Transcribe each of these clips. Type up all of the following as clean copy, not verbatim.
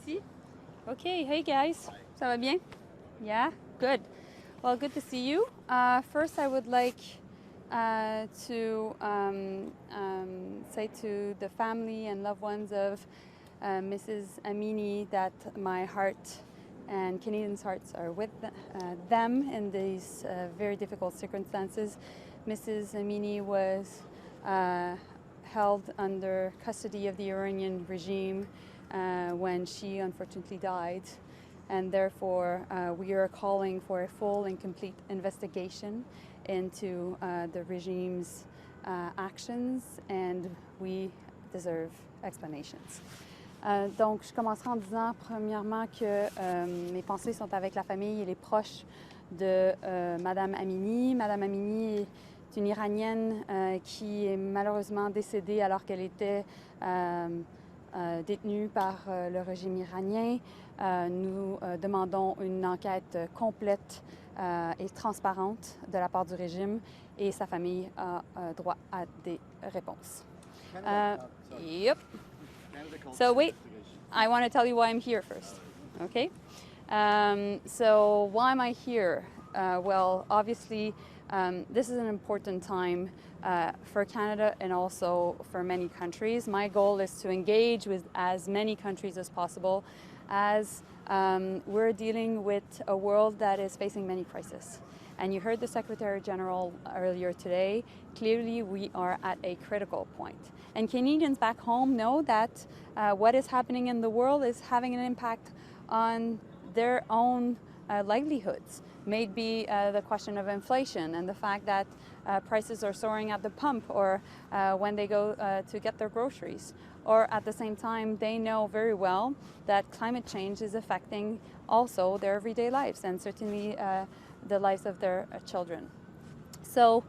ici. Okay, hey guys, ça va bien? Yeah, good. Well, good to see you. First, I would like to say to the family and loved ones of Mrs. Amini that my heart and Canadians' hearts are with them in these very difficult circumstances. Mrs. Amini was held under custody of the Iranian regime when she unfortunately died, and therefore we are calling for a full and complete investigation into the regime's actions, and we deserve explanations. Donc, je commencerai en disant premièrement que mes pensées sont avec la famille et les proches de Madame Amini. Madame Amini est une Iranienne qui est malheureusement décédée alors qu'elle était détenue par le régime iranien. Nous demandons une enquête complète et transparente de la part du régime, et sa famille a droit à des réponses. Yep. So wait, I want to tell you why I'm here first, okay? So why am I here? Well, obviously, this is an important time for Canada and also for many countries. My goal is to engage with as many countries as possible, as we're dealing with a world that is facing many crises. And you heard the Secretary General earlier today. Clearly, we are at a critical point. And Canadians back home know that what is happening in the world is having an impact on their own livelihoods. Maybe the question of inflation and the fact that prices are soaring at the pump, or when they go to get their groceries. Or at the same time, they know very well that climate change is affecting also their everyday lives, and certainly the lives of their children. So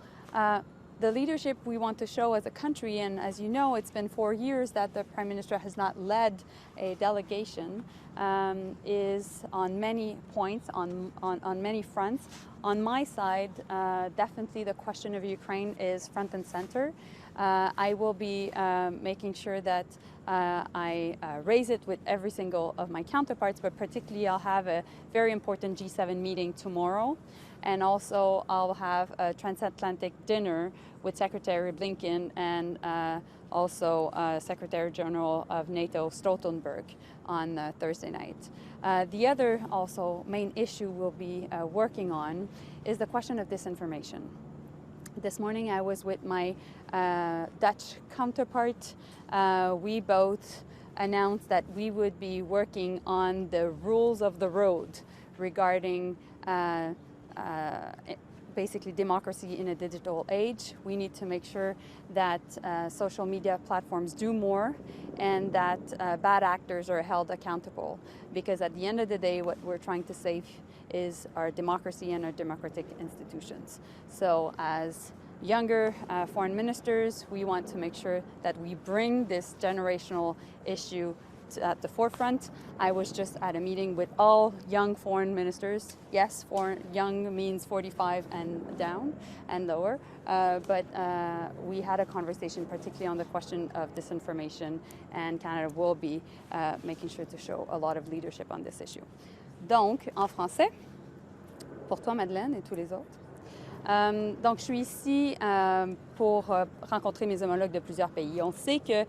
the leadership we want to show as a country, and as you know, it's been 4 years that the Prime Minister has not led a delegation, is on many points, on many fronts. On my side, definitely the question of Ukraine is front and center. I will be making sure that I raise it with every single of my counterparts, but particularly I'll have a very important G7 meeting tomorrow. And also I'll have a transatlantic dinner with Secretary Blinken and also Secretary General of NATO Stoltenberg on Thursday night. The other also main issue we'll be working on is the question of disinformation. This morning I was with my Dutch counterpart. We both announced that we would be working on the rules of the road regarding basically democracy in a digital age. We need to make sure that social media platforms do more, and that bad actors are held accountable. Because at the end of the day, what we're trying to save is our democracy and our democratic institutions. So as younger foreign ministers, we want to make sure that we bring this generational issue at the forefront. I was just at a meeting with all young foreign ministers. Yes, young means 45 and down and lower, but we had a conversation particularly on the question of disinformation, and Canada will be making sure to show a lot of leadership on this issue. Donc, en français, pour toi Madeleine et tous les autres. Donc, je suis ici pour rencontrer mes homologues de plusieurs pays. On sait que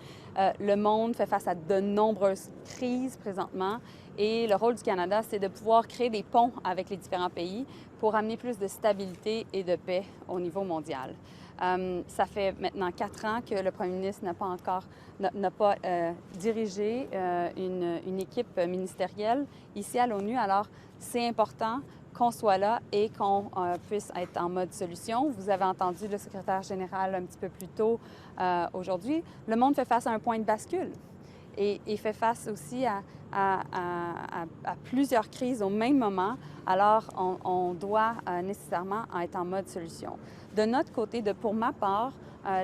le monde fait face à de nombreuses crises présentement, et le rôle du Canada, c'est de pouvoir créer des ponts avec les différents pays pour amener plus de stabilité et de paix au niveau mondial. Ça fait maintenant 4 ans que le Premier ministre n'a pas dirigé une équipe ministérielle ici à l'ONU. Alors, c'est important qu'on soit là et qu'on puisse être en mode solution. Vous avez entendu le secrétaire général un petit peu plus tôt aujourd'hui. Le monde fait face à un point de bascule et fait face aussi à plusieurs crises au même moment. Alors, on doit nécessairement être en mode solution. De notre côté, pour ma part,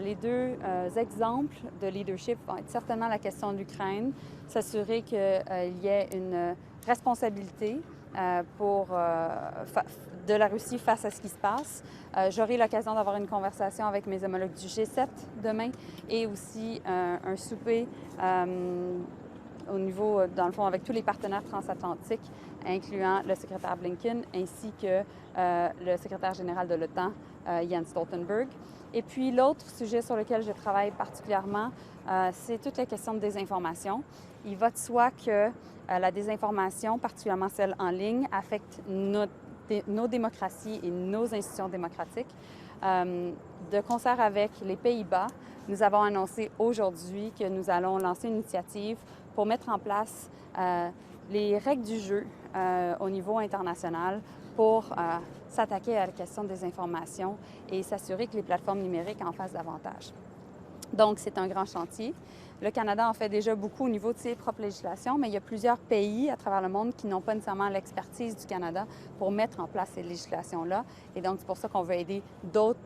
les deux exemples de leadership vont être certainement la question de l'Ukraine, s'assurer qu'il y ait une responsabilité de la Russie face à ce qui se passe. J'aurai l'occasion d'avoir une conversation avec mes homologues du G7 demain, et aussi un souper au niveau, dans le fond, avec tous les partenaires transatlantiques, incluant le secrétaire Blinken ainsi que le secrétaire général de l'OTAN, Jens Stoltenberg. Et puis l'autre sujet sur lequel je travaille particulièrement, c'est toute la question de désinformation. Il va de soi que la désinformation, particulièrement celle en ligne, affecte nos démocraties et nos institutions démocratiques. De concert avec les Pays-Bas, nous avons annoncé aujourd'hui que nous allons lancer une initiative pour mettre en place les règles du jeu au niveau international pour s'attaquer à la question des informations et s'assurer que les plateformes numériques en fassent davantage. Donc, c'est un grand chantier. Le Canada en fait déjà beaucoup au niveau de ses propres législations, mais il y a plusieurs pays à travers le monde qui n'ont pas nécessairement l'expertise du Canada pour mettre en place ces législations-là. Et donc, c'est pour ça qu'on veut aider d'autres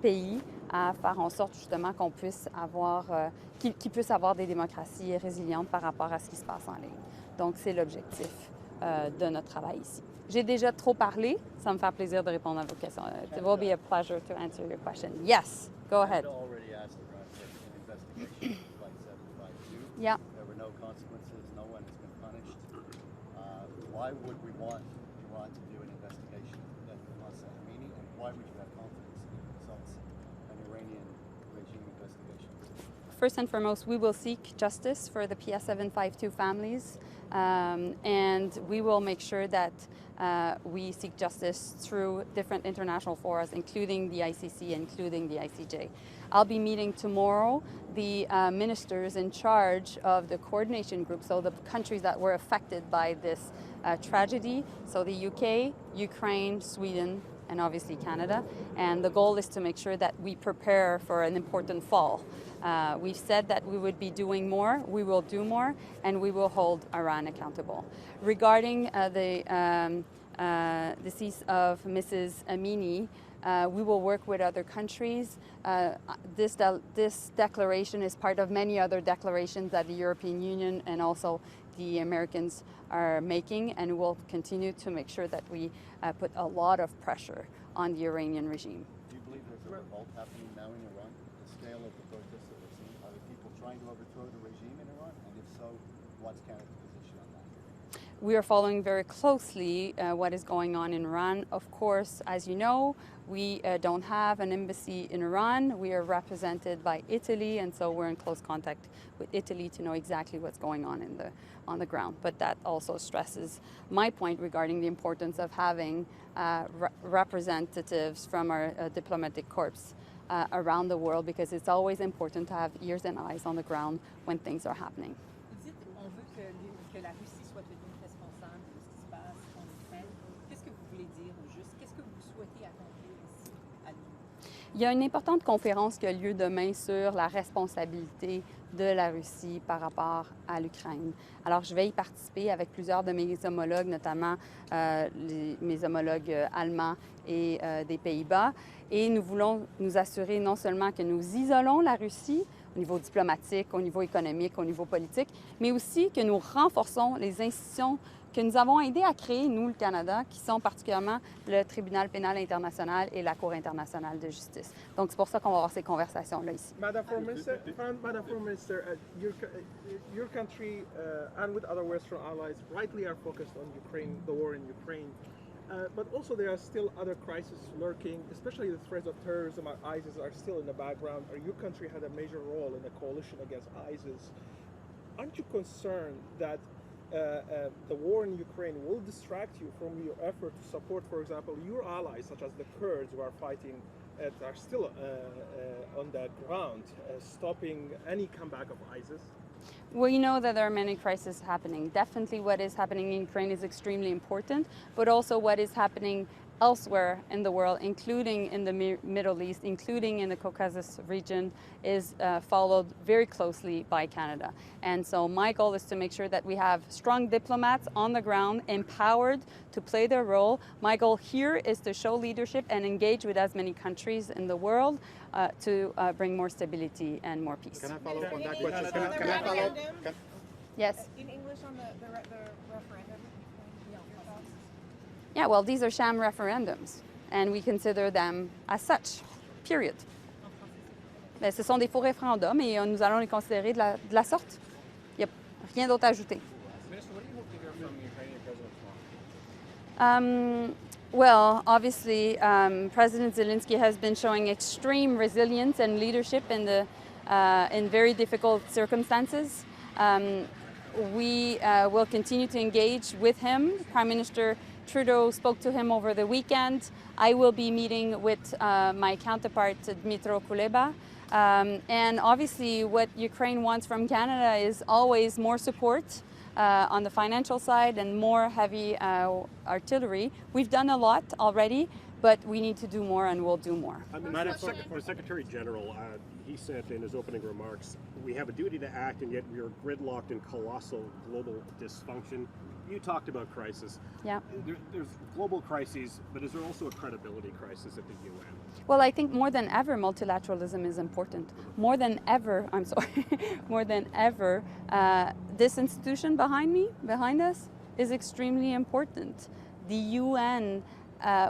pays à faire en sorte justement qu'on puisse avoir, qu'ils puissent avoir des démocraties résilientes par rapport à ce qui se passe en ligne. Donc, c'est l'objectif de notre travail ici. J'ai déjà trop parlé. Ça me fait plaisir de répondre à vos questions. It will be a pleasure to answer your question. Yes, go ahead. Yeah. There were no consequences. No one has been punished. Why would we want Iran to do an investigation into the death of Masa Amini, and why would you have confidence in the results of an Iranian regime investigation? First and foremost, we will seek justice for the PS752 families, and we will make sure that we seek justice through different international forums, including the ICC, including the ICJ. I'll be meeting tomorrow the ministers in charge of the coordination group, so the countries that were affected by this tragedy, so the UK, Ukraine, Sweden, and obviously Canada. And the goal is to make sure that we prepare for an important fall. We've said that we would be doing more, we will do more, and we will hold Iran accountable. Regarding the decease of Mrs. Amini, we will work with other countries. This declaration is part of many other declarations that the European Union and also the Americans are making, and we'll continue to make sure that we put a lot of pressure on the Iranian regime. Do you believe there's a revolt happening now in Iran? The scale of the protests that we're seeing, are the people trying to overthrow the regime in Iran? And if so, what's Canada's position on that? We are following very closely what is going on in Iran. Of course, as you know, we don't have an embassy in Iran. We are represented by Italy, and so we're in close contact with Italy to know exactly what's going on on the ground. But that also stresses my point regarding the importance of having representatives from our diplomatic corps around the world, because it's always important to have ears and eyes on the ground when things are happening. Vous dites on veut que la Russie soit tenue responsable de ce qui se passe en Ukraine. Qu'est-ce que vous voulez dire au juste? Qu'est-ce que vous souhaitez accomplir ici à Lyon? Il y a une importante conférence qui a lieu demain sur la responsabilité de la Russie par rapport à l'Ukraine. Alors, je vais y participer avec plusieurs de mes homologues, notamment mes homologues allemands et des Pays-Bas. Et nous voulons nous assurer non seulement que nous isolons la Russie au niveau diplomatique, au niveau économique, au niveau politique, mais aussi que nous renforçons les institutions que nous avons aidé à créer, nous, le Canada, qui sont particulièrement le Tribunal pénal international et la Cour internationale de justice. Donc, c'est pour ça qu'on va avoir ces conversations-là ici. Madam Foreign Minister, your country and with other Western allies rightly are focused on Ukraine, the war in Ukraine. But also there are still other crises lurking, especially the threats of terrorism and ISIS are still in the background. Your country had a major role in the coalition against ISIS. Aren't you concerned that the war in Ukraine will distract you from your effort to support, for example, your allies, such as the Kurds who are fighting, are still on the ground, stopping any comeback of ISIS? We know that there are many crises happening. Definitely what is happening in Ukraine is extremely important, but also what is happening elsewhere in the world, including in the Middle East, including in the Caucasus region, is followed very closely by Canada. And so my goal is to make sure that we have strong diplomats on the ground, empowered to play their role. My goal here is to show leadership and engage with as many countries in the world to bring more stability and more peace. Can I follow up on that question? Can I follow up? Yes. In English on the referendum? Yeah, well, these are sham referendums, and we consider them as such, period. Mais ce sont des faux référendums et nous allons les considérer de la sorte. Il n'y a Rien d'autre à ajouter. Minister, what do you hope to hear from the Ukrainian president tomorrow? Well, obviously, President Zelensky has been showing extreme resilience and leadership in very difficult circumstances. We will continue to engage with him. Prime Minister Trudeau spoke to him over the weekend. I will be meeting with my counterpart, Dmytro Kuleba. And obviously, what Ukraine wants from Canada is always more support on the financial side and more heavy artillery. We've done a lot already, but we need to do more, and we'll do more. The Secretary General, he said in his opening remarks, we have a duty to act, and yet we are gridlocked in colossal global dysfunction. You talked about crisis. Yeah. There's global crises, but is there also a credibility crisis at the UN? Well, I think more than ever, multilateralism is important. More than ever, more than ever, this institution behind us, is extremely important. The UN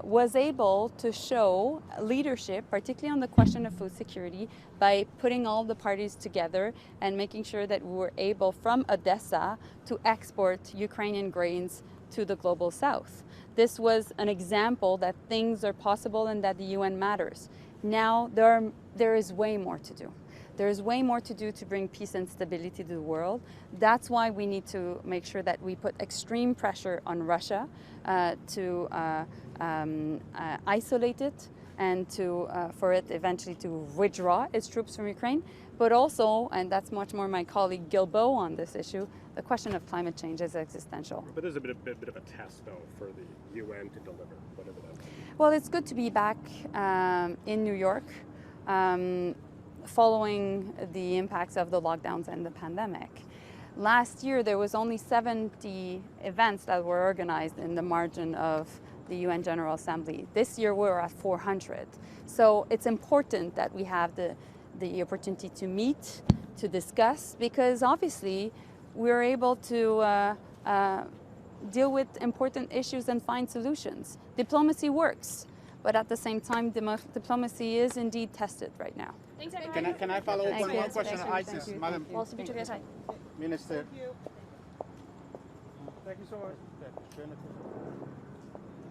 was able to show leadership, particularly on the question of food security, by putting all the parties together and making sure that we were able, from Odessa, to export Ukrainian grains to the global south. This was an example that things are possible and that the UN matters. Now there is way more to do. There is way more to do to bring peace and stability to the world. That's why we need to make sure that we put extreme pressure on Russia to isolate it and for it eventually to withdraw its troops from Ukraine. But also, and that's much more my colleague Guilbeault on this issue, the question of climate change is existential. But there's a bit of a test, though, for the UN to deliver, whatever that is. Well, it's good to be back in New York following the impacts of the lockdowns and the pandemic. Last year, there was only 70 events that were organized in the margin of the UN General Assembly. This year, we're at 400. So it's important that we have the opportunity to meet, to discuss, because obviously we're able to deal with important issues and find solutions. Diplomacy works, but at the same time, diplomacy is indeed tested right now. Thanks, everyone. Can I follow up Thank on you. one question, Thank you. ISIS, Thank you. Madam Thank you. Minister? Thank you so much.